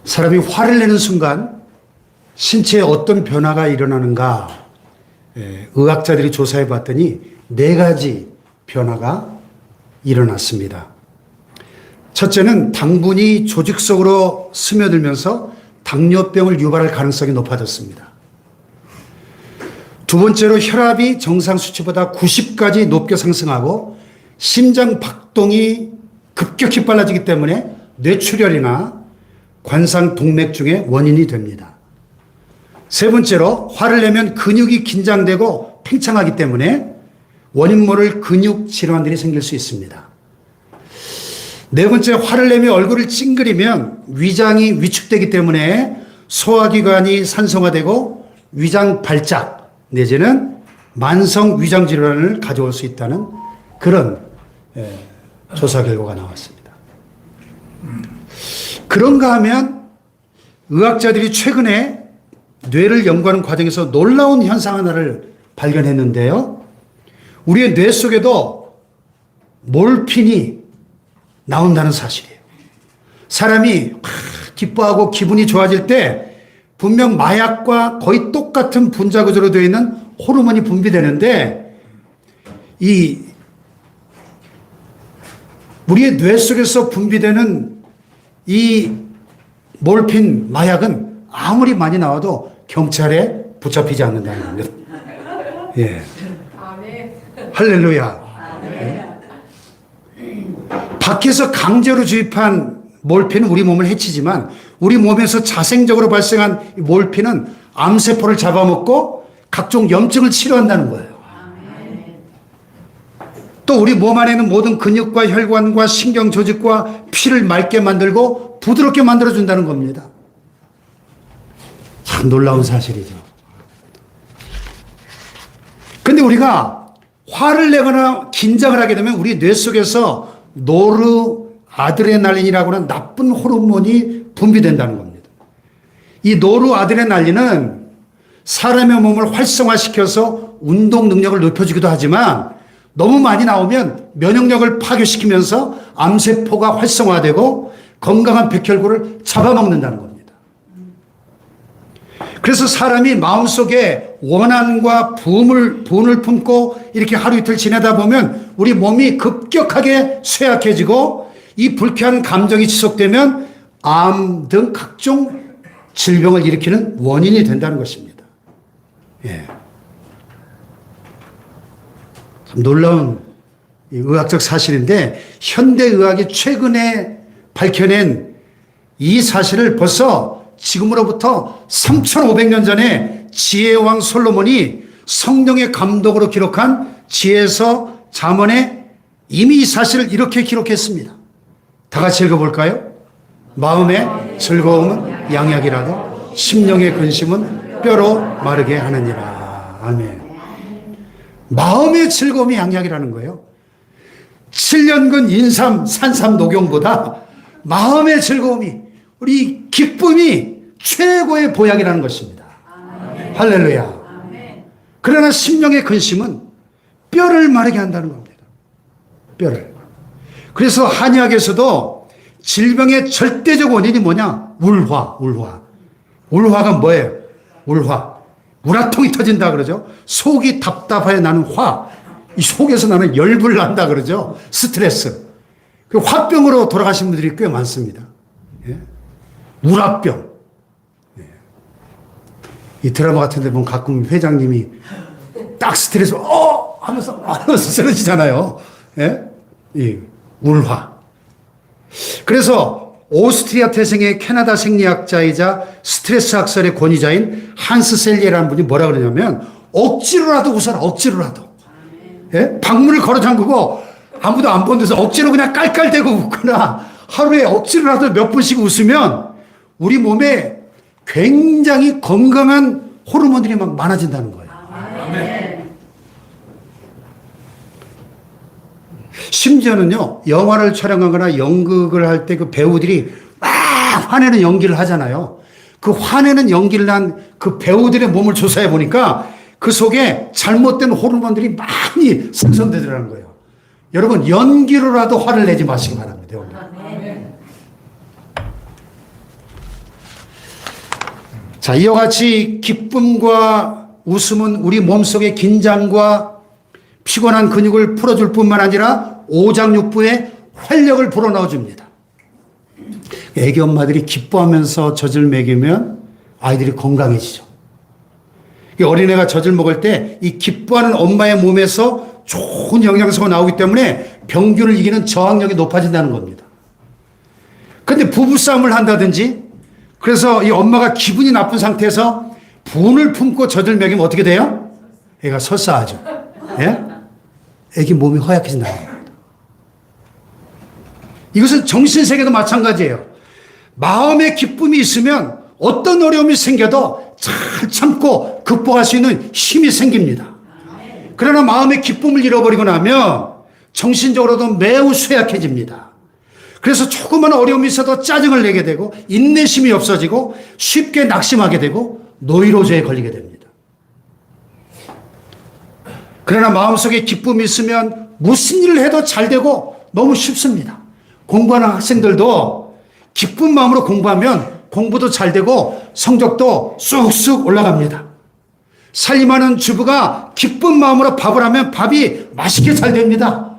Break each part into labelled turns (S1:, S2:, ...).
S1: 사람이 화를 내는 순간 신체에 어떤 변화가 일어나는가 의학자들이 조사해 봤더니 4가지 변화가 일어났습니다. 첫째는 당분이 조직 속으로 스며들면서 당뇨병을 유발할 가능성이 높아졌습니다. 두 번째로 혈압이 정상 수치보다 90까지 높게 상승하고 심장 박동이 급격히 빨라지기 때문에 뇌출혈이나 관상 동맥증의 원인이 됩니다. 세 번째로 화를 내면 근육이 긴장되고 팽창하기 때문에 원인 모를 근육 질환들이 생길 수 있습니다. 네 번째, 화를 내며 얼굴을 찡그리면 위장이 위축되기 때문에 소화기관이 산성화되고 위장 발작 내지는 만성 위장 질환을 가져올 수 있다는 그런 조사 결과가 나왔습니다. 그런가 하면 의학자들이 최근에 뇌를 연구하는 과정에서 놀라운 현상 하나를 발견했는데요. 우리의 뇌 속에도 몰핀이 나온다는 사실이에요. 사람이 기뻐하고 기분이 좋아질 때 분명 마약과 거의 똑같은 분자 구조로 되어 있는 호르몬이 분비되는데 우리의 뇌 속에서 분비되는 이 몰핀 마약은 아무리 많이 나와도 경찰에 붙잡히지 않는다는 겁니다. 예. 할렐루야. 밖에서 강제로 주입한 몰핀은 우리 몸을 해치지만 우리 몸에서 자생적으로 발생한 몰핀은 암세포를 잡아먹고 각종 염증을 치료한다는 거예요. 또 우리 몸 안에 있는 모든 근육과 혈관과 신경 조직과 피를 맑게 만들고 부드럽게 만들어준다는 겁니다. 참 놀라운 사실이죠. 근데 우리가 화를 내거나 긴장을 하게 되면 우리 뇌 속에서 노르아드레날린이라고 하는 나쁜 호르몬이 분비된다는 겁니다. 이 노르아드레날린은 사람의 몸을 활성화시켜서 운동 능력을 높여주기도 하지만 너무 많이 나오면 면역력을 파괴시키면서 암세포가 활성화되고 건강한 백혈구를 잡아먹는다는 겁니다. 그래서 사람이 마음속에 원한과 분을 품고 이렇게 하루 이틀 지내다 보면 우리 몸이 급격하게 쇠약해지고 이 불쾌한 감정이 지속되면 암 등 각종 질병을 일으키는 원인이 된다는 것입니다. 예. 참 놀라운 의학적 사실인데 현대의학이 최근에 밝혀낸 이 사실을 벌써 지금으로부터 3,500년 전에 지혜왕 솔로몬이 성령의 감독으로 기록한 지혜서 잠언에 이미 이 사실을 이렇게 기록했습니다. 다 같이 읽어볼까요? 마음의 즐거움은 양약이라도 심령의 근심은 뼈로 마르게 하느니라. 아멘. 마음의 즐거움이 양약이라는 거예요. 7년근 인삼 산삼 녹용보다 마음의 즐거움이 우리 기쁨이 최고의 보약이라는 것입니다. 아멘. 할렐루야. 아멘. 그러나 심령의 근심은 뼈를 마르게 한다는 겁니다. 뼈를. 그래서 한의학에서도 질병의 절대적 원인이 뭐냐? 울화. 울화가 뭐예요? 울화. 우라통이 터진다 그러죠. 속이 답답하여 나는 화. 이 속에서 나는 열불 난다 그러죠. 스트레스. 그 화병으로 돌아가신 분들이 꽤 많습니다. 예? 우라병. 예. 이 드라마 같은 데 보면 가끔 회장님이 딱 스트레스 하면서 쓰러지잖아요. 예? 이 울화. 그래서 오스트리아 태생의 캐나다 생리학자이자 스트레스 학설의 권위자인 한스 셀리에라는 분이 뭐라 그러냐면 억지로라도 웃어라. 억지로라도. 예? 방문을 걸어 잠그고 아무도 안 본 데서 억지로 그냥 깔깔대고 웃거나 하루에 억지로라도 몇 번씩 웃으면 우리 몸에 굉장히 건강한 호르몬들이 막 많아진다는 거예요. 아멘. 심지어는요, 영화를 촬영하거나 연극을 할 때 그 배우들이 막 화내는 연기를 하잖아요. 그 화내는 연기를 한 그 배우들의 몸을 조사해 보니까 그 속에 잘못된 호르몬들이 많이 생성되더라는 거예요. 여러분, 연기로라도 화를 내지 마시기 바랍니다. 자, 이와 같이 기쁨과 웃음은 우리 몸속의 긴장과 피곤한 근육을 풀어줄 뿐만 아니라 오장육부에 활력을 불어넣어 줍니다. 애기 엄마들이 기뻐하면서 젖을 먹이면 아이들이 건강해지죠. 어린애가 젖을 먹을 때 이 기뻐하는 엄마의 몸에서 좋은 영양소가 나오기 때문에 병균을 이기는 저항력이 높아진다는 겁니다. 그런데 부부싸움을 한다든지 그래서 이 엄마가 기분이 나쁜 상태에서 분을 품고 젖을 먹이면 어떻게 돼요? 애가 설사하죠. 예? 애기 몸이 허약해진다는 겁니다. 이것은 정신세계도 마찬가지예요. 마음의 기쁨이 있으면 어떤 어려움이 생겨도 잘 참고 극복할 수 있는 힘이 생깁니다. 그러나 마음의 기쁨을 잃어버리고 나면 정신적으로도 매우 쇠약해집니다. 그래서 조그만 어려움이 있어도 짜증을 내게 되고 인내심이 없어지고 쉽게 낙심하게 되고 노이로제에 걸리게 됩니다. 그러나 마음속에 기쁨이 있으면 무슨 일을 해도 잘 되고 너무 쉽습니다. 공부하는 학생들도 기쁜 마음으로 공부하면 공부도 잘 되고 성적도 쑥쑥 올라갑니다. 살림하는 주부가 기쁜 마음으로 밥을 하면 밥이 맛있게 잘 됩니다.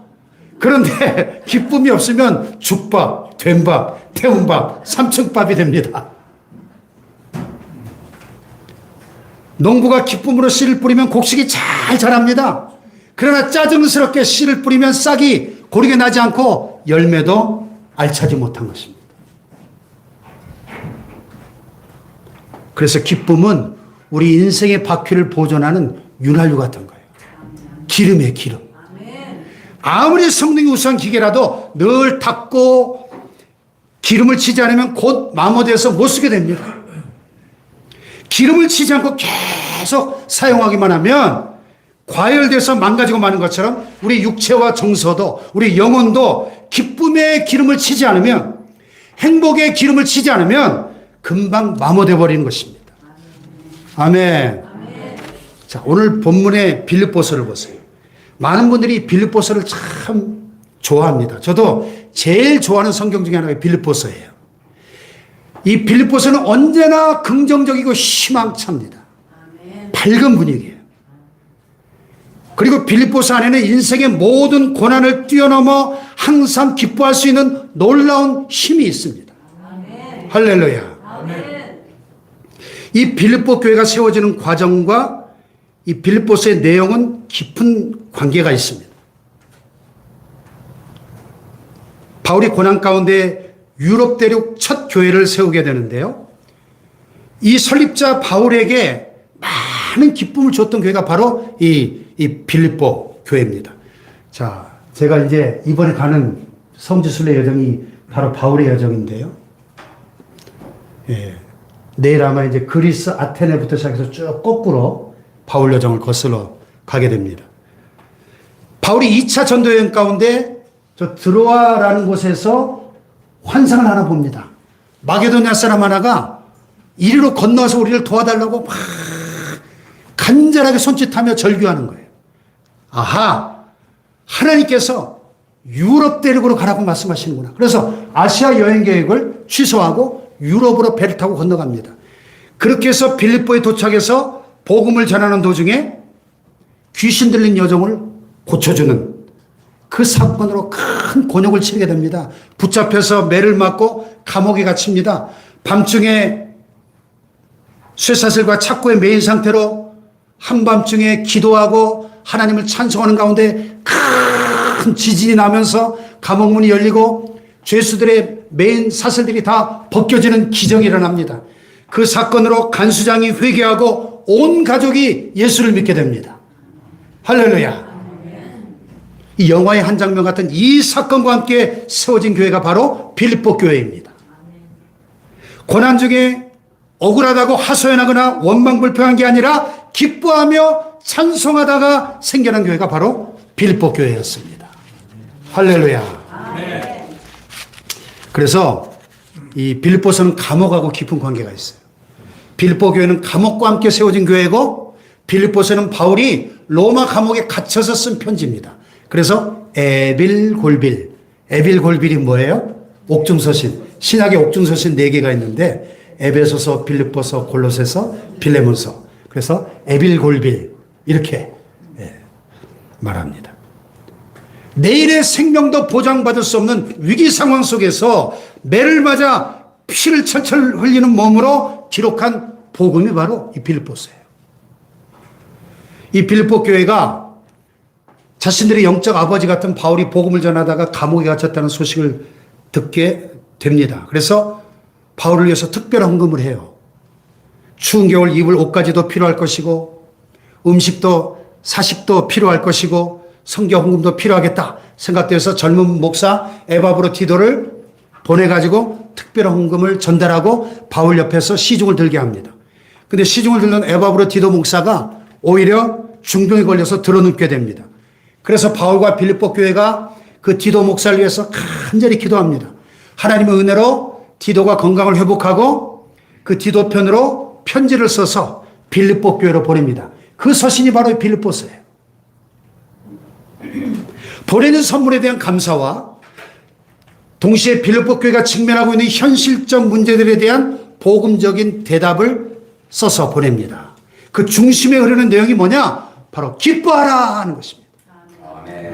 S1: 그런데 기쁨이 없으면 죽밥, 된밥, 태운밥, 삼층밥이 됩니다. 농부가 기쁨으로 씨를 뿌리면 곡식이 잘 자랍니다. 그러나 짜증스럽게 씨를 뿌리면 싹이 고르게 나지 않고 열매도 알차지 못한 것입니다. 그래서 기쁨은 우리 인생의 바퀴를 보존하는 윤활유 같은 거예요. 기름이에요, 기름. 아무리 성능이 우수한 기계라도 늘 닦고 기름을 치지 않으면 곧 마모돼서 못 쓰게 됩니다. 기름을 치지 않고 계속 사용하기만 하면 과열돼서 망가지고 마는 것처럼 우리 육체와 정서도 우리 영혼도 기쁨의 기름을 치지 않으면 행복의 기름을 치지 않으면 금방 마모돼 버리는 것입니다. 아멘. 자, 오늘 본문의 빌립보서를 보세요. 많은 분들이 빌립보서를 참 좋아합니다. 저도 제일 좋아하는 성경 중에 하나가 빌립보서예요. 이 빌립보서는 언제나 긍정적이고 희망찹니다. 밝은 분위기예요. 그리고 빌립보서 안에는 인생의 모든 고난을 뛰어넘어 항상 기뻐할 수 있는 놀라운 힘이 있습니다. 할렐루야. 이 빌립보 교회가 세워지는 과정과 이 빌립보서의 내용은 깊은 관계가 있습니다. 바울이 고난 가운데 유럽 대륙 첫 교회를 세우게 되는데요. 이 설립자 바울에게 많은 기쁨을 줬던 교회가 바로 이 빌립보 교회입니다. 자, 제가 이제 이번에 가는 성지순례 여정이 바로 바울의 여정인데요. 예. 내일 아마 이제 그리스 아테네부터 시작해서 쭉 거꾸로 바울 여정을 거슬러 가게 됩니다. 바울이 2차 전도 여행 가운데 저 드로아라는 곳에서 환상을 하나 봅니다. 마게도냐 사람 하나가 이리로 건너와서 우리를 도와달라고 막 간절하게 손짓하며 절규하는 거예요. 아하, 하나님께서 유럽 대륙으로 가라고 말씀하시는구나. 그래서 아시아 여행 계획을 취소하고 유럽으로 배를 타고 건너갑니다. 그렇게 해서 빌립보에 도착해서 복음을 전하는 도중에 귀신 들린 여종을 고쳐주는 그 사건으로 큰 곤욕을 치르게 됩니다. 붙잡혀서 매를 맞고 감옥에 갇힙니다. 밤중에 쇠사슬과 착고에 매인 상태로 한밤중에 기도하고 하나님을 찬송하는 가운데 큰 지진이 나면서 감옥문이 열리고 죄수들의 매인 사슬들이 다 벗겨지는 기적이 일어납니다. 그 사건으로 간수장이 회개하고 온 가족이 예수를 믿게 됩니다. 할렐루야. 이 영화의 한 장면 같은 이 사건과 함께 세워진 교회가 바로 빌립보 교회입니다. 고난 중에 억울하다고 하소연하거나 원망불평한 게 아니라 기뻐하며 찬송하다가 생겨난 교회가 바로 빌립보 교회였습니다. 할렐루야. 그래서 이 빌립보서는 감옥하고 깊은 관계가 있어요. 빌립보 교회는 감옥과 함께 세워진 교회고 빌립보서는 바울이 로마 감옥에 갇혀서 쓴 편지입니다. 그래서 에빌골빌. 에빌골빌이 뭐예요? 옥중서신. 신약에 옥중서신 4개가 있는데 에베소서, 빌립보서, 골로새서, 빌레몬서. 그래서 에빌골빌 이렇게 말합니다. 내일의 생명도 보장받을 수 없는 위기 상황 속에서 매를 맞아 피를 철철 흘리는 몸으로 기록한 복음이 바로 이 빌립보서예요. 이 빌립보 교회가 자신들의 영적 아버지 같은 바울이 복음을 전하다가 감옥에 갇혔다는 소식을 듣게 됩니다. 그래서 바울을 위해서 특별한 헌금을 해요. 추운 겨울 입을 옷까지도 필요할 것이고 음식도 사식도 필요할 것이고 성경 헌금도 필요하겠다 생각되어서 젊은 목사 에바브로 디도를 보내가지고 특별한 헌금을 전달하고 바울 옆에서 시중을 들게 합니다. 근데 시중을 들던 에바브로 디도 목사가 오히려 중병에 걸려서 드러눕게 됩니다. 그래서 바울과 빌립보 교회가 그 디도 목사를 위해서 간절히 기도합니다. 하나님의 은혜로 디도가 건강을 회복하고 그 디도 편으로 편지를 써서 빌립보 교회로 보냅니다. 그 서신이 바로 빌립보서예요. 보내는 선물에 대한 감사와 동시에 빌립보 교회가 직면하고 있는 현실적 문제들에 대한 복음적인 대답을 써서 보냅니다. 그 중심에 흐르는 내용이 뭐냐? 바로 기뻐하라 하는 것입니다.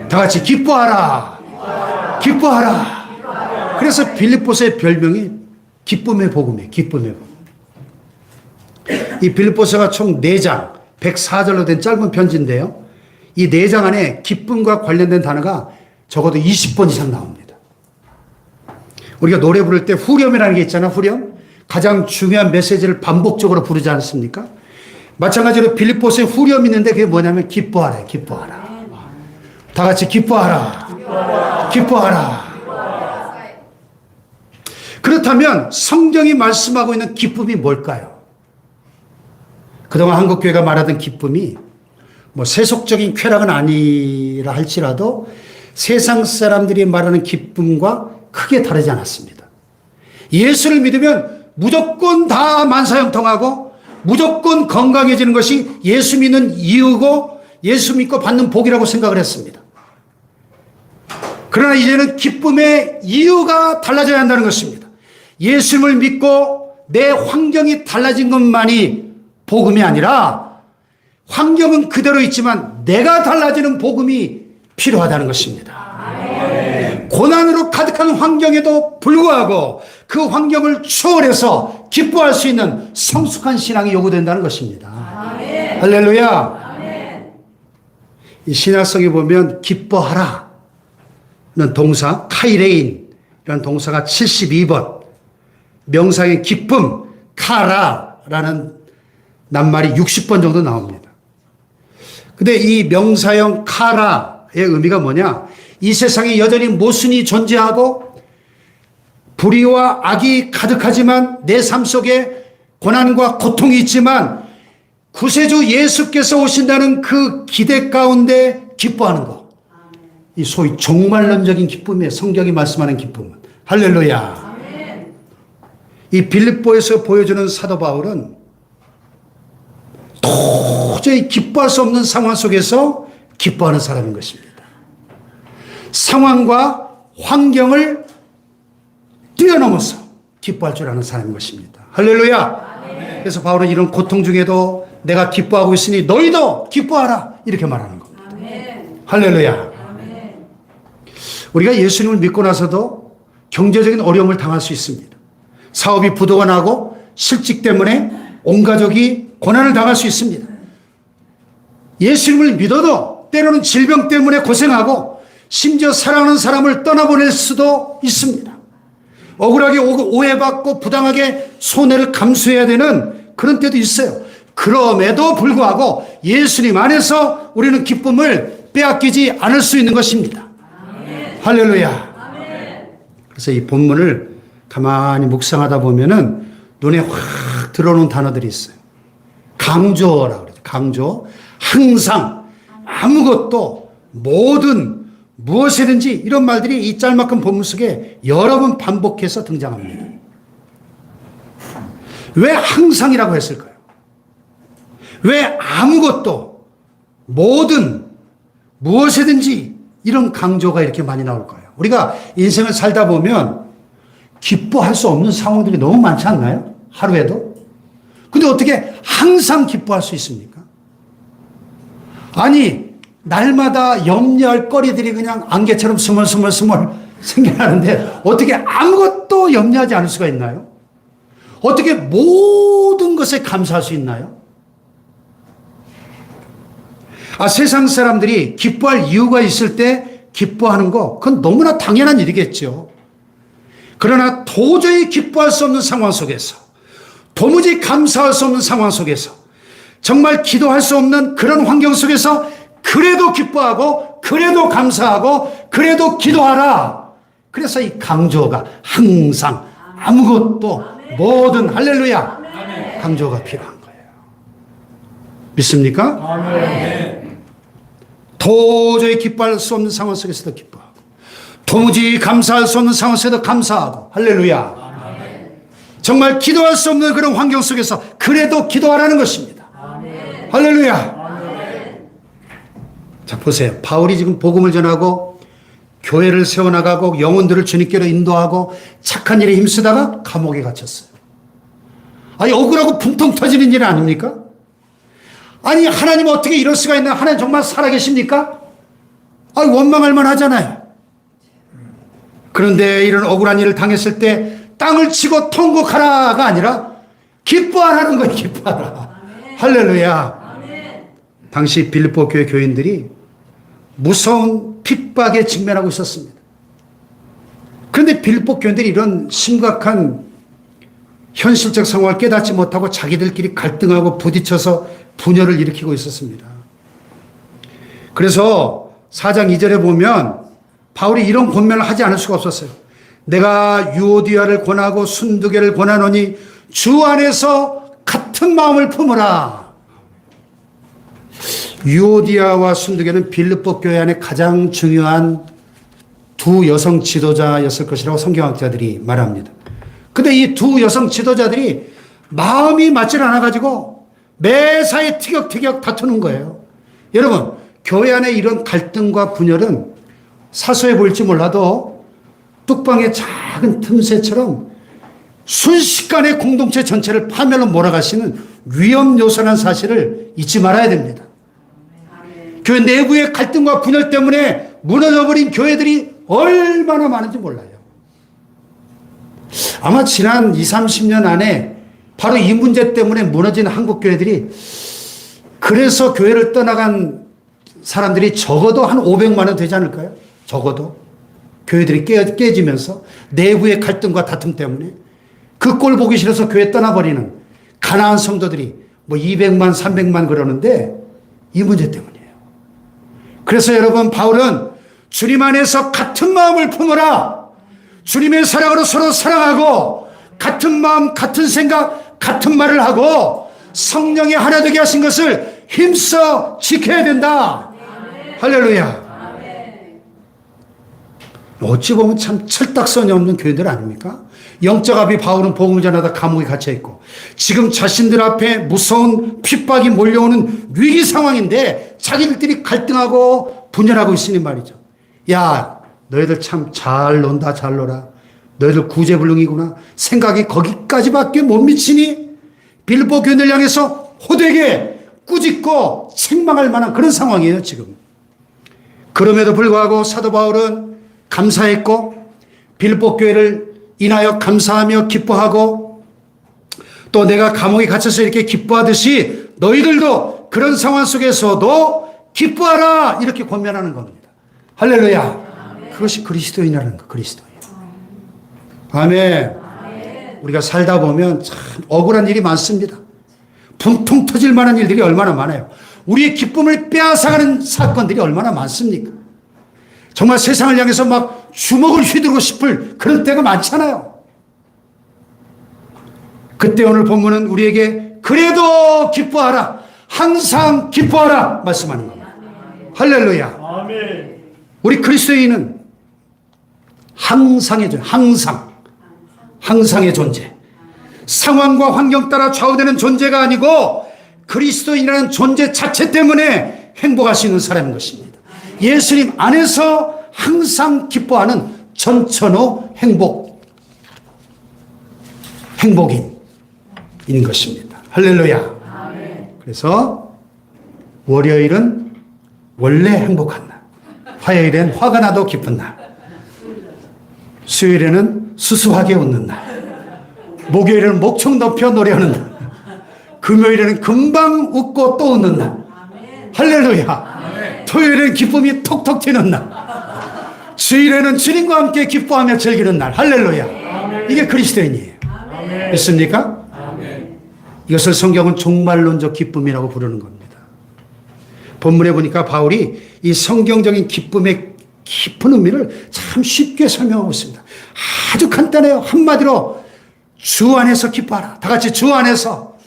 S1: 다 같이 기뻐하라. 기뻐하라. 그래서 빌립보서의 별명이 기쁨의 복음이에요. 기쁨의 복음. 이 빌립보서가 총 4장 104절로 된 짧은 편지인데요. 이 4장 안에 기쁨과 관련된 단어가 적어도 20번 이상 나옵니다. 우리가 노래 부를 때 후렴이라는 게 있잖아요. 후렴. 가장 중요한 메시지를 반복적으로 부르지 않습니까? 마찬가지로 빌립보서에 후렴이 있는데 그게 뭐냐면 기뻐하라. 기뻐하라. 다 같이 기뻐하라. 기뻐하라. 그렇다면 성경이 말씀하고 있는 기쁨이 뭘까요? 그동안 한국교회가 말하던 기쁨이 뭐 세속적인 쾌락은 아니라 할지라도 세상 사람들이 말하는 기쁨과 크게 다르지 않았습니다. 예수를 믿으면 무조건 다 만사형통하고 무조건 건강해지는 것이 예수 믿는 이유고 예수 믿고 받는 복이라고 생각을 했습니다. 그러나 이제는 기쁨의 이유가 달라져야 한다는 것입니다. 예수님을 믿고 내 환경이 달라진 것만이 복음이 아니라 환경은 그대로 있지만 내가 달라지는 복음이 필요하다는 것입니다. 아멘. 고난으로 가득한 환경에도 불구하고 그 환경을 초월해서 기뻐할 수 있는 성숙한 신앙이 요구된다는 것입니다. 아멘. 할렐루야. 아멘. 이 신약성에 보면 기뻐하라는 동사 카이레인이라는 동사가 72번, 명사의 기쁨 카라라는 낱말이 60번 정도 나옵니다. 근데 이 명사형 카라의 의미가 뭐냐? 이 세상에 여전히 모순이 존재하고 불의와 악이 가득하지만 내 삶 속에 고난과 고통이 있지만 구세주 예수께서 오신다는 그 기대 가운데 기뻐하는 것. 이 소위 종말론적인 기쁨이에요. 성경이 말씀하는 기쁨은. 할렐루야. 이 빌립보에서 보여주는 사도 바울은 도저히 기뻐할 수 없는 상황 속에서 기뻐하는 사람인 것입니다. 상황과 환경을 뛰어넘어서 기뻐할 줄 아는 사람인 것입니다. 할렐루야. 그래서 바울은 이런 고통 중에도 내가 기뻐하고 있으니 너희도 기뻐하라 이렇게 말하는 겁니다. 할렐루야. 우리가 예수님을 믿고 나서도 경제적인 어려움을 당할 수 있습니다. 사업이 부도가 나고 실직 때문에 온 가족이 고난을 당할 수 있습니다. 예수님을 믿어도 때로는 질병 때문에 고생하고 심지어 사랑하는 사람을 떠나보낼 수도 있습니다. 억울하게 오해받고 부당하게 손해를 감수해야 되는 그런 때도 있어요. 그럼에도 불구하고 예수님 안에서 우리는 기쁨을 빼앗기지 않을 수 있는 것입니다. 아멘. 할렐루야. 아멘. 그래서 이 본문을 가만히 묵상하다 보면은 눈에 확 들어오는 단어들이 있어요. 강조라고 그러죠. 강조. 항상, 아무것도, 모든, 무엇이든지 이런 말들이 이 짤막한 본문 속에 여러 번 반복해서 등장합니다. 왜 항상이라고 했을까요? 왜 아무것도, 모든, 무엇이든지 이런 강조가 이렇게 많이 나올까요? 우리가 인생을 살다 보면 기뻐할 수 없는 상황들이 너무 많지 않나요? 하루에도? 근데 어떻게 항상 기뻐할 수 있습니까? 아니, 날마다 염려할 거리들이 그냥 안개처럼 스멀스멀 생겨나는데 어떻게 아무것도 염려하지 않을 수가 있나요? 어떻게 모든 것에 감사할 수 있나요? 세상 사람들이 기뻐할 이유가 있을 때 기뻐하는 거, 그건 너무나 당연한 일이겠죠. 그러나 도저히 기뻐할 수 없는 상황 속에서, 도무지 감사할 수 없는 상황 속에서, 정말 기도할 수 없는 그런 환경 속에서 그래도 기뻐하고, 그래도 감사하고, 그래도 기도하라. 그래서 이 강조가 항상 아무것도 뭐든 할렐루야 강조가 필요한 거예요. 믿습니까? 아멘. 도저히 기뻐할 수 없는 상황 속에서도 기뻐하고, 도무지 감사할 수 없는 상황 속에서도 감사하고, 할렐루야. 아멘. 정말 기도할 수 없는 그런 환경 속에서 그래도 기도하라는 것입니다. 아멘. 할렐루야. 아멘. 자, 보세요. 바울이 지금 복음을 전하고 교회를 세워나가고 영혼들을 주님께로 인도하고 착한 일에 힘쓰다가 감옥에 갇혔어요. 아니, 억울하고 분통 터지는 일 아닙니까? 아니, 하나님 어떻게 이럴 수가 있나? 하나님 정말 살아계십니까? 아니, 원망할 만하잖아요. 그런데 이런 억울한 일을 당했을 때 땅을 치고 통곡하라가 아니라 기뻐하라는 거예요. 기뻐하라. 아멘. 할렐루야. 아멘. 당시 빌립보 교회 교인들이 무서운 핍박에 직면하고 있었습니다. 그런데 빌립보 교인들이 이런 심각한 현실적 상황을 깨닫지 못하고 자기들끼리 갈등하고 부딪혀서 분열을 일으키고 있었습니다. 그래서 4장 2절에 보면 바울이 이런 권면을 하지 않을 수가 없었어요. 내가 유오디아를 권하고 순두개를 권하노니 주 안에서 같은 마음을 품으라. 유오디아와 순두개는 빌립보 교회 안에 가장 중요한 두 여성 지도자였을 것이라고 성경학자들이 말합니다. 근데 이 두 여성 지도자들이 마음이 맞질 않아가지고 매사에 티격태격 다투는 거예요. 여러분, 교회 안에 이런 갈등과 분열은 사소해 보일지 몰라도 뚝방의 작은 틈새처럼 순식간에 공동체 전체를 파멸로 몰아가시는 위험 요소라는 사실을 잊지 말아야 됩니다. 교회 내부의 갈등과 분열 때문에 무너져버린 교회들이 얼마나 많은지 몰라요. 아마 지난 20, 30년 안에 바로 이 문제 때문에 무너진 한국 교회들이, 그래서 교회를 떠나간 사람들이 적어도 한 500만 원 되지 않을까요? 적어도. 교회들이 깨지면서 내부의 갈등과 다툼 때문에 그 꼴 보기 싫어서 교회 떠나버리는 가난한 성도들이 뭐 200만, 300만 그러는데 이 문제 때문이에요. 그래서 여러분, 바울은 주님 안에서 같은 마음을 품어라. 주님의 사랑으로 서로 사랑하고 같은 마음, 같은 생각, 같은 말을 하고 성령이 하나 되게 하신 것을 힘써 지켜야 된다. 아멘. 할렐루야. 아멘. 어찌 보면 참 철딱선이 없는 교회들 아닙니까? 영적 아비 바울은 복음을 전하다 감옥에 갇혀있고 지금 자신들 앞에 무서운 핍박이 몰려오는 위기 상황인데 자기들끼리 갈등하고 분열하고 있으니 말이죠. 야, 너희들 참 잘 논다, 잘 놀아. 너희들 구제불능이구나. 생각이 거기까지밖에 못 미치니 빌립보 교인들 향해서 호되게 꾸짖고 책망할 만한 그런 상황이에요, 지금. 그럼에도 불구하고 사도 바울은 감사했고 빌립보 교회를 인하여 감사하며 기뻐하고 또 내가 감옥에 갇혀서 이렇게 기뻐하듯이 너희들도 그런 상황 속에서도 기뻐하라, 이렇게 권면하는 겁니다. 할렐루야. 그것이 그리스도인이라는 거, 그리스도인. 아멘. 우리가 살다 보면 참 억울한 일이 많습니다. 분통 터질 만한 일들이 얼마나 많아요. 우리의 기쁨을 빼앗아가는 사건들이 얼마나 많습니까? 정말 세상을 향해서 막 주먹을 휘두르고 싶을 그런 때가 많잖아요. 그때 오늘 본문은 우리에게 그래도 기뻐하라, 항상 기뻐하라 말씀하는 겁니다. 할렐루야. 아멘. 우리 그리스도인은 항상의 존재, 항상의 존재. 상황과 환경 따라 좌우되는 존재가 아니고 그리스도인이라는 존재 자체 때문에 행복할 수 있는 사람인 것입니다. 예수님 안에서 항상 기뻐하는 전천후 행복인. 것입니다. 할렐루야. 그래서 월요일은 원래 행복한 날, 화요일엔 화가 나도 기쁜 날, 수요일에는 수수하게 웃는 날, 목요일에는 목청 높여 노래하는 날, 금요일에는 금방 웃고 또 웃는 날, 할렐루야. 토요일에는 기쁨이 톡톡 튀는 날, 주일에는 주님과 함께 기뻐하며 즐기는 날, 할렐루야. 이게 그리스도인이에요. 믿습니까? 이것을 성경은 종말론적 기쁨이라고 부르는 겁니다. 본문에 보니까 바울이 이 성경적인 기쁨의 깊은 의미를 참 쉽게 설명하고 있습니다. 아주 간단해요. 한마디로 주 안에서 기뻐하라. 다 같이 주 안에서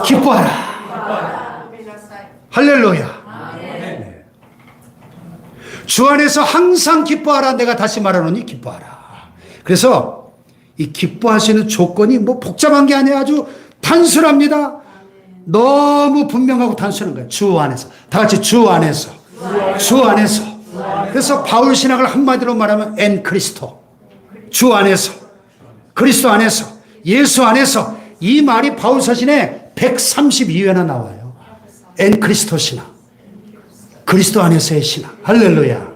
S1: 기뻐하라. 할렐루야. 네. 주 안에서 항상 기뻐하라. 내가 다시 말하노니 기뻐하라. 그래서 이 기뻐할 수 있는 조건이 뭐 복잡한 게 아니에요. 아주 단순합니다. 너무 분명하고 단순한 거예요. 주 안에서. 다 같이 주 안에서. 주 안에서. 그래서 바울 신학을 한마디로 말하면 엔 크리스토. 주 안에서. 그리스도 안에서. 예수 안에서. 이 말이 바울 서신에 132회나 나와요. 엔 크리스토 신학. 그리스도 안에서의 신학. 할렐루야.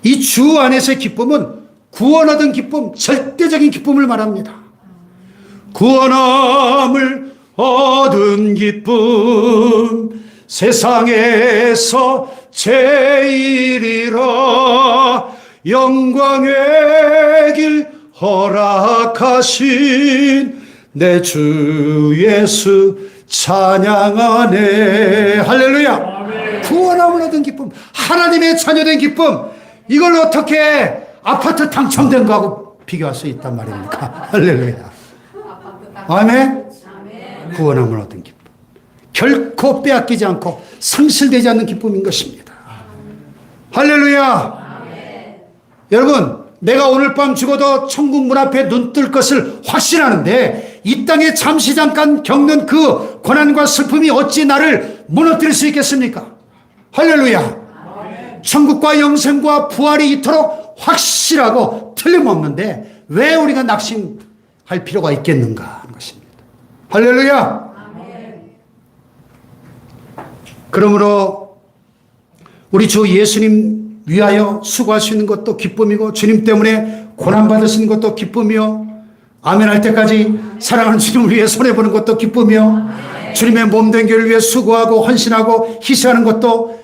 S1: 이 주 안에서의 기쁨은 구원 얻은 기쁨, 절대적인 기쁨을 말합니다. 구원함을 얻은 기쁨, 세상에서 제일이라. 영광의 길 허락하신 내 주 예수 찬양하네. 할렐루야. 구원함을 얻은 기쁨, 하나님의 자녀된 기쁨, 이걸 어떻게 아파트 당첨된 거하고 비교할 수 있단 말입니까? 할렐루야. 아멘. 구원함을 얻은 기쁨, 결코 빼앗기지 않고 상실되지 않는 기쁨인 것입니다. 할렐루야. 여러분, 내가 오늘 밤 죽어도 천국 문 앞에 눈 뜰 것을 확신하는데 이 땅에 잠시 잠깐 겪는 그 고난과 슬픔이 어찌 나를 무너뜨릴 수 있겠습니까? 할렐루야. 천국과 영생과 부활이 이토록 확실하고 틀림없는데 왜 우리가 낙심할 필요가 있겠는가 하는 것입니다. 할렐루야. 그러므로 우리 주 예수님 위하여 수고할 수 있는 것도 기쁨이고, 주님 때문에 고난받을 수 있는 것도 기쁨이요, 아멘 할 때까지 사랑하는 주님을 위해 손해보는 것도 기쁨이요, 주님의 몸된 교회를 위해 수고하고 헌신하고 희생하는 것도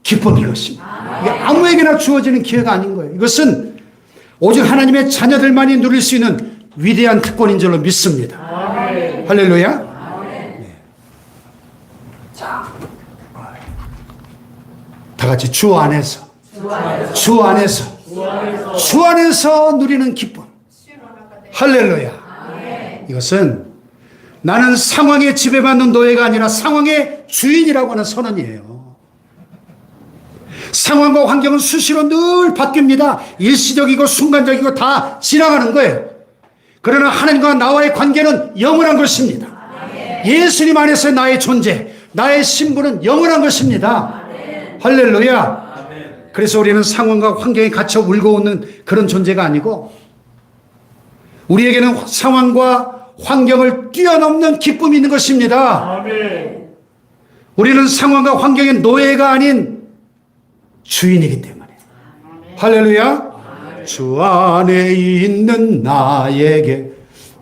S1: 기쁨인 것입니다. 이게 아무에게나 주어지는 기회가 아닌 거예요. 이것은 오직 하나님의 자녀들만이 누릴 수 있는 위대한 특권인 줄로 믿습니다. 할렐루야. 네. 자, 다 같이 주 안에서, 주 안에서, 주 안에서 누리는 기쁨. 할렐루야. 이것은 나는 상황에 지배받는 노예가 아니라 상황의 주인이라고 하는 선언이에요. 상황과 환경은 수시로 늘 바뀝니다. 일시적이고 순간적이고 다 지나가는 거예요. 그러나 하나님과 나와의 관계는 영원한 것입니다. 예수님 안에서 나의 존재, 나의 신분은 영원한 것입니다. 할렐루야. 그래서 우리는 상황과 환경에 갇혀 울고 웃는 그런 존재가 아니고, 우리에게는 상황과 환경을 뛰어넘는 기쁨이 있는 것입니다. 우리는 상황과 환경의 노예가 아닌 주인이기 때문에. 할렐루야. 주 안에 있는 나에게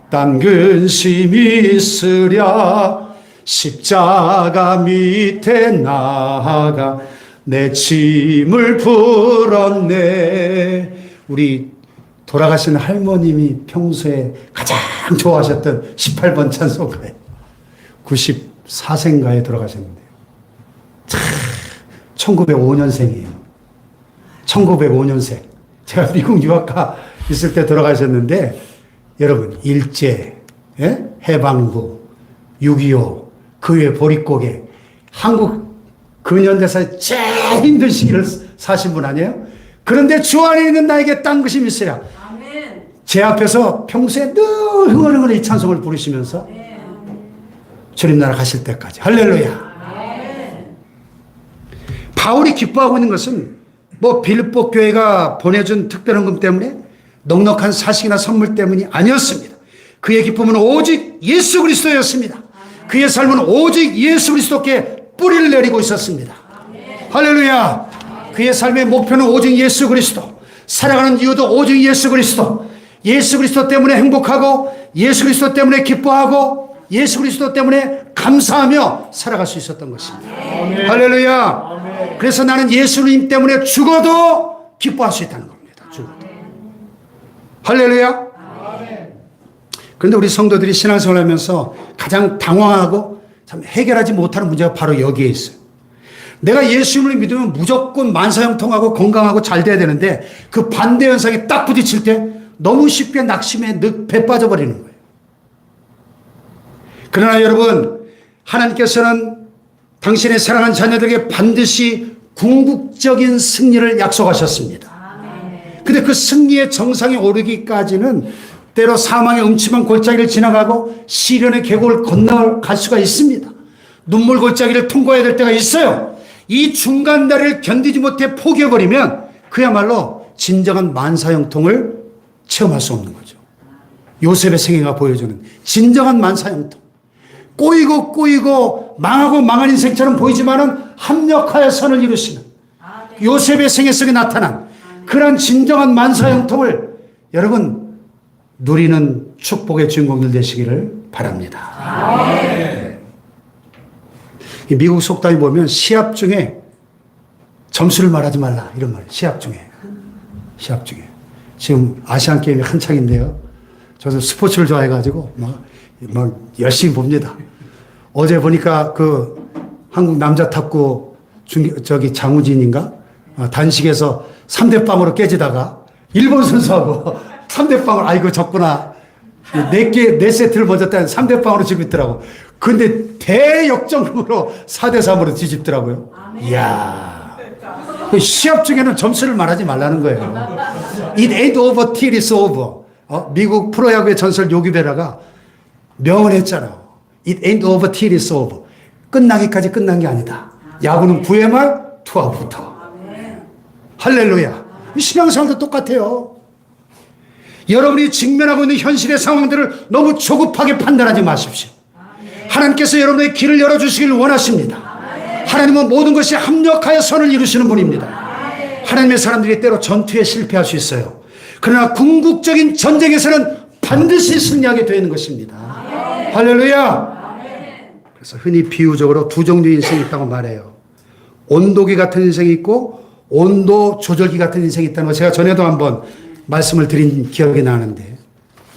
S1: 딴 근심이 있으랴. 십자가 밑에 나아가 내 짐을 풀었네. 우리 돌아가신 할머님이 평소에 가장 좋아하셨던 18번 찬송가에 94세인가에 돌아가셨는데요. 참 1905년생이에요. 1905년생. 제가 미국 유학가 있을 때 돌아가셨는데, 여러분, 일제, 예? 해방부, 6.25, 그 외 보릿고개, 한국 근현대사의 제일 힘든 시기를 사신 분 아니에요? 그런데 주 안에 있는 나에게 딴 것이 있으랴. 제 앞에서 평소에 늘 흥얼흥얼 이 찬송을 부르시면서 주님 나라 가실 때까지. 할렐루야. 바울이 기뻐하고 있는 것은 뭐 빌립보 교회가 보내준 특별 헌금 때문에 넉넉한 사식이나 선물 때문이 아니었습니다. 그의 기쁨은 오직 예수 그리스도였습니다. 그의 삶은 오직 예수 그리스도께 뿌리를 내리고 있었습니다. 할렐루야. 그의 삶의 목표는 오직 예수 그리스도. 살아가는 이유도 오직 예수 그리스도. 예수 그리스도 때문에 행복하고 예수 그리스도 때문에 기뻐하고 예수 그리스도 때문에 감사하며 살아갈 수 있었던 것입니다. 아멘. 할렐루야. 아멘. 그래서 나는 예수님 때문에 죽어도 기뻐할 수 있다는 겁니다. 죽어도. 할렐루야. 아멘. 그런데 우리 성도들이 신앙생활을 하면서 가장 당황하고 참 해결하지 못하는 문제가 바로 여기에 있어요. 내가 예수님을 믿으면 무조건 만사형통하고 건강하고 잘 돼야 되는데 그 반대 현상이 딱 부딪힐 때 너무 쉽게 낙심에 늪에 빠져버리는 거예요. 그러나 여러분, 하나님께서는 당신의 사랑하는 자녀들에게 반드시 궁극적인 승리를 약속하셨습니다. 근데 그 승리의 정상에 오르기까지는 때로 사망의 음침한 골짜기를 지나가고 시련의 계곡을 건너갈 수가 있습니다. 눈물 골짜기를 통과해야 될 때가 있어요. 이 중간 다리를 견디지 못해 포기해버리면 그야말로 진정한 만사형통을 체험할 수 없는 거죠. 요셉의 생애가 보여주는 진정한 만사형통. 꼬이고 망하고 망한 인생처럼 보이지만은 합력하여 선을 이루시는 요셉의 생애 속에 나타난 그런 진정한 만사형통을 여러분 누리는 축복의 주인공들 되시기를 바랍니다. 네. 미국 속담에 보면 시합 중에 점수를 말하지 말라 이런 말이에요. 시합 중에. 지금 아시안 게임이 한창인데요. 저도 스포츠를 좋아해가지고 막 열심히 봅니다. 어제 보니까 그 한국 남자 탁구 장우진인가? 단식에서 3대0으로 깨지다가 일본 선수하고 3대0을 아이고 졌구나. 4세트를 먼저 딴 3대0으로 지고 있더라고. 근데 대역전으로 4대3으로 뒤집더라고요. 이야. 시합 중에는 점수를 말하지 말라는 거예요. It ain't over till it's over. 미국 프로야구의 전설 요기베라가 명언했잖아요. It ain't over till it's over. 끝나기까지 끝난 게 아니다. 야구는 9회 말 투아웃부터. 할렐루야. 신앙생활도 똑같아요. 여러분이 직면하고 있는 현실의 상황들을 너무 조급하게 판단하지 마십시오. 하나님께서 여러분의 길을 열어주시길 원하십니다. 하나님은 모든 것이 합력하여 선을 이루시는 분입니다. 하나님의 사람들이 때로 전투에 실패할 수 있어요. 그러나 궁극적인 전쟁에서는 반드시 승리하게 되는 것입니다. 할렐루야. 그래서 흔히 비유적으로 두 종류의 인생이 있다고 말해요. 온도계 같은 인생이 있고 온도 조절기 같은 인생이 있다는 거 제가 전에도 한번 말씀을 드린 기억이 나는데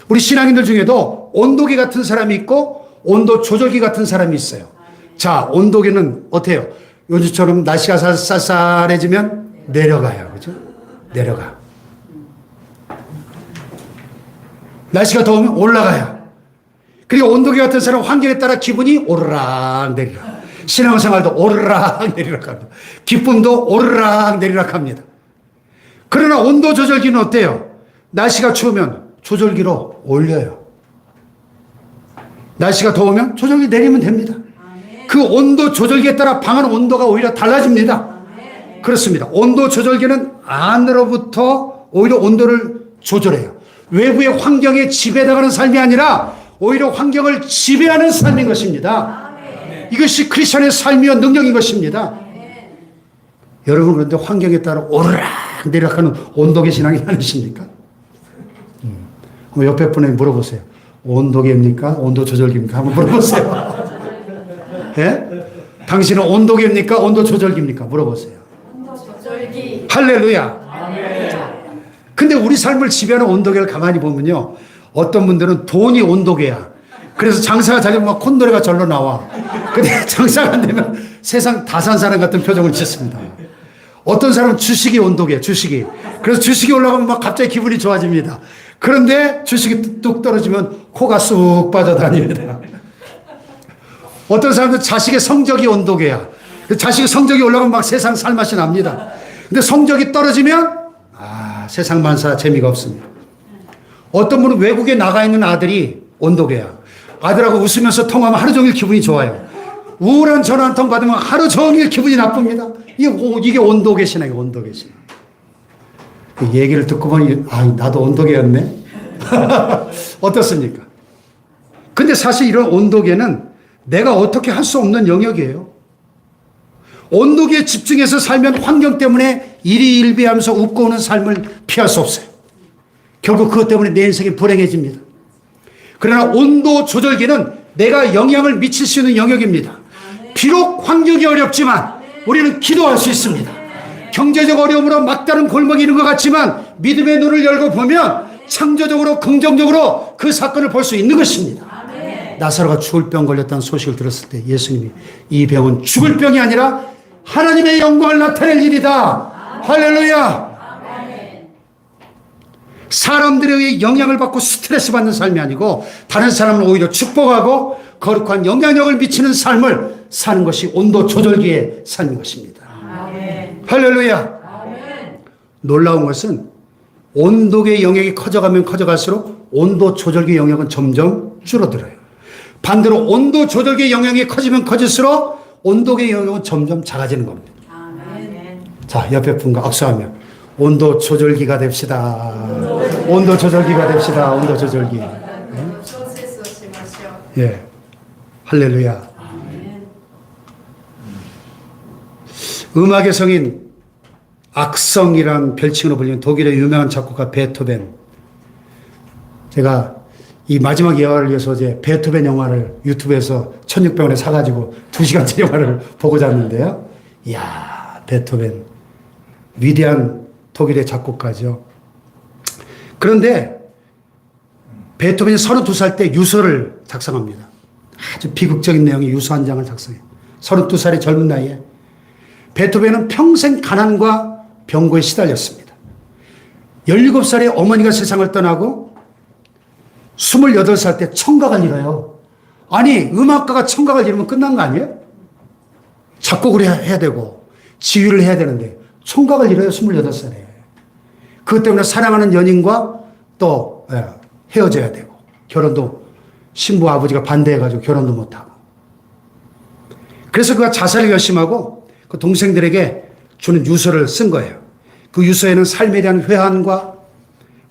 S1: 우리 신앙인들 중에도 온도계 같은 사람이 있고 온도 조절기 같은 사람이 있어요. 자, 온도계는 어때요? 요즘처럼 날씨가 쌀쌀해지면 내려가요. 그죠? 내려가. 날씨가 더우면 올라가요. 그리고 온도계 같은 사람 환경에 따라 기분이 오르락 내리락. 신앙생활도 오르락 내리락 합니다. 기쁨도 오르락 내리락 합니다. 그러나 온도 조절기는 어때요? 날씨가 추우면 조절기로 올려요. 날씨가 더우면 조절기 내리면 됩니다. 그 온도 조절기에 따라 방안 온도가 오히려 달라집니다. 그렇습니다. 온도 조절기는 안으로부터 오히려 온도를 조절해요. 외부의 환경에 지배당하는 삶이 아니라 오히려 환경을 지배하는 삶인 것입니다. 이것이 크리스천의 삶이요 능력인 것입니다. 여러분 그런데 환경에 따라 오르락 내리락하는 온도계 신앙이 아니십니까? 옆에 분에게 물어보세요. 온도계입니까? 온도 조절기입니까? 한번 물어보세요. 예? 당신은 온도계입니까? 온도 조절기입니까? 물어보세요.
S2: 온도 조절기.
S1: 할렐루야. 근데 우리 삶을 지배하는 온도계를 가만히 보면요. 어떤 분들은 돈이 온도계야. 그래서 장사가 잘 되면 막 콧노래가 절로 나와. 근데 장사가 안 되면 세상 다 산 사람 같은 표정을 짓습니다. 어떤 사람은 주식이 온도계야, 주식이. 그래서 주식이 올라가면 막 갑자기 기분이 좋아집니다. 그런데 주식이 뚝 떨어지면 코가 쑥 빠져다닙니다. 어떤 사람은 자식의 성적이 온도계야. 자식의 성적이 올라가면 막 세상 살맛이 납니다. 근데 성적이 떨어지면 세상 만사 재미가 없습니다. 어떤 분은 외국에 나가 있는 아들이 온도계야. 아들하고 웃으면서 통화하면 하루 종일 기분이 좋아요. 우울한 전화 한 통 받으면 하루 종일 기분이 나쁩니다. 이게 온도계 신앙이에요. 온도계 신앙. 그 얘기를 듣고 보니 나도 온도계였네. 어떻습니까? 근데 사실 이런 온도계는 내가 어떻게 할 수 없는 영역이에요. 온도계에 집중해서 살면 환경 때문에 일희일비하면서 웃고 오는 삶을 피할 수 없어요. 결국 그것 때문에 내 인생이 불행해집니다. 그러나 온도 조절기는 내가 영향을 미칠 수 있는 영역입니다. 비록 환경이 어렵지만 우리는 기도할 수 있습니다. 경제적 어려움으로 막다른 골목이 있는 것 같지만 믿음의 눈을 열고 보면 창조적으로 긍정적으로 그 사건을 볼 수 있는 것입니다. 나사로가 죽을 병 걸렸다는 소식을 들었을 때 예수님이 이 병은 죽을 병이 아니라 하나님의 영광을 나타낼 일이다. 할렐루야. 사람들의 영향을 받고 스트레스 받는 삶이 아니고 다른 사람을 오히려 축복하고 거룩한 영향력을 미치는 삶을 사는 것이 온도 조절기의 삶인 것입니다. 할렐루야. 놀라운 것은 온도계 영역이 커져가면 커져갈수록 온도 조절기 영역은 점점 줄어들어요. 반대로 온도 조절기 영역이 커지면 커질수록 온도계 영역은 점점 작아지는 겁니다. 자, 옆에 분과 악수하며 온도 조절기가 됩시다. 온도 조절기가 됩시다. 온도 조절기. 예. 할렐루야. 음악의 성인 악성이란 별칭으로 불리는 독일의 유명한 작곡가 베토벤. 제가 이 마지막 예화를 위해서 어제 베토벤 영화를 유튜브에서 1600원에 사가지고 2시간짜리 영화를 보고 잤는데요. 이야, 베토벤. 위대한 독일의 작곡가죠. 그런데 베토벤이 32살 때 유서를 작성합니다. 아주 비극적인 내용의 유서 한 장을 작성해요. 32살의 젊은 나이에. 베토벤은 평생 가난과 병고에 시달렸습니다. 17살에 어머니가 세상을 떠나고 28살 때 청각을 잃어요. 아니, 음악가가 청각을 잃으면 끝난 거 아니에요? 작곡을 해야 되고 지휘를 해야 되는데 청각을 잃어요. 28살에. 그것 때문에 사랑하는 연인과 또 헤어져야 되고 결혼도 신부 아버지가 반대해가지고 결혼도 못하고. 그래서 그가 자살을 결심하고 그 동생들에게 주는 유서를 쓴 거예요. 그 유서에는 삶에 대한 회한과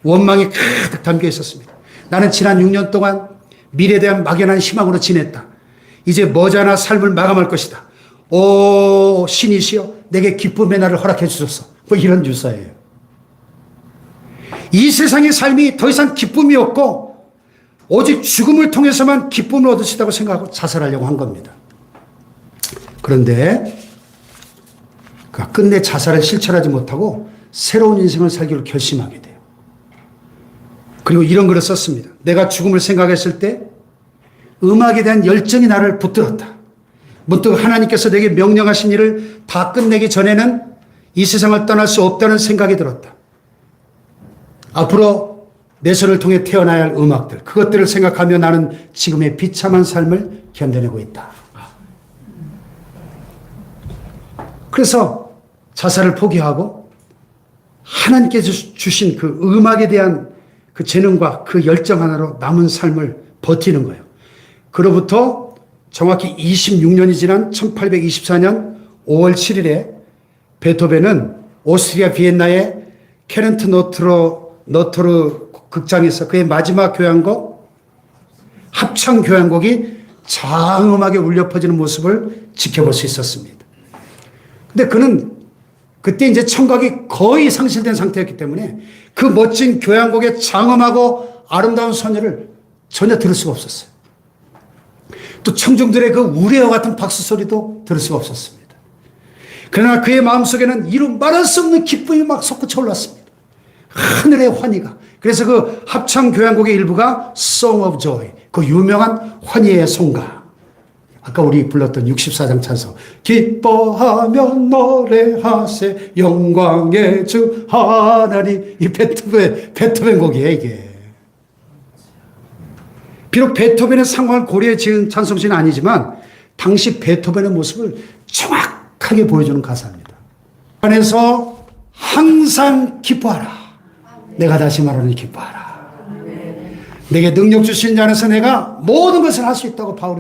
S1: 원망이 가득 담겨 있었습니다. 나는 지난 6년 동안 미래에 대한 막연한 희망으로 지냈다. 이제 머지않아 삶을 마감할 것이다. 오 신이시여 내게 기쁨의 날을 허락해 주소서. 뭐 이런 유서예요. 이 세상의 삶이 더 이상 기쁨이 없고 오직 죽음을 통해서만 기쁨을 얻을 수 있다고 생각하고 자살하려고 한 겁니다. 그런데 그가 끝내 자살을 실천하지 못하고 새로운 인생을 살기로 결심하게 돼요. 그리고 이런 글을 썼습니다. 내가 죽음을 생각했을 때 음악에 대한 열정이 나를 붙들었다. 문득 하나님께서 내게 명령하신 일을 다 끝내기 전에는 이 세상을 떠날 수 없다는 생각이 들었다. 앞으로 내 손을 통해 태어나야 할 음악들, 그것들을 생각하며 나는 지금의 비참한 삶을 견뎌내고 있다. 그래서 자살을 포기하고 하나님께서 주신 그 음악에 대한 그 재능과 그 열정 하나로 남은 삶을 버티는 거예요. 그로부터 정확히 26년이 지난 1824년 5월 7일에 베토벤은 오스트리아 비엔나의 케넨트 노트르 극장에서 그의 마지막 교향곡 합창 교향곡이 장음하게 울려 퍼지는 모습을 지켜볼 수 있었습니다. 근데 그는 그때 이제 청각이 거의 상실된 상태였기 때문에 그 멋진 교향곡의 장엄하고 아름다운 선율을 전혀 들을 수가 없었어요. 또 청중들의 그 우레와 같은 박수 소리도 들을 수가 없었습니다. 그러나 그의 마음속에는 이루 말할 수 없는 기쁨이 막 솟구쳐 올랐습니다. 하늘의 환희가. 그래서 그 합창 교향곡의 일부가 Song of Joy, 그 유명한 환희의 송가. 아까 우리 불렀던 64장 찬송. 기뻐하며 노래하세 영광의 주 하나님. 이 베토벤 곡이에요, 이게. 비록 베토벤의 상황을 고려해 지은 찬송시는 아니지만 당시 베토벤의 모습을 정확하게 보여주는 가사입니다. 안에서 항상 기뻐하라. 내가 다시 말하는 기뻐하라. 내게 능력 주신 자 안에서 내가 모든 것을 할 수 있다고 바울이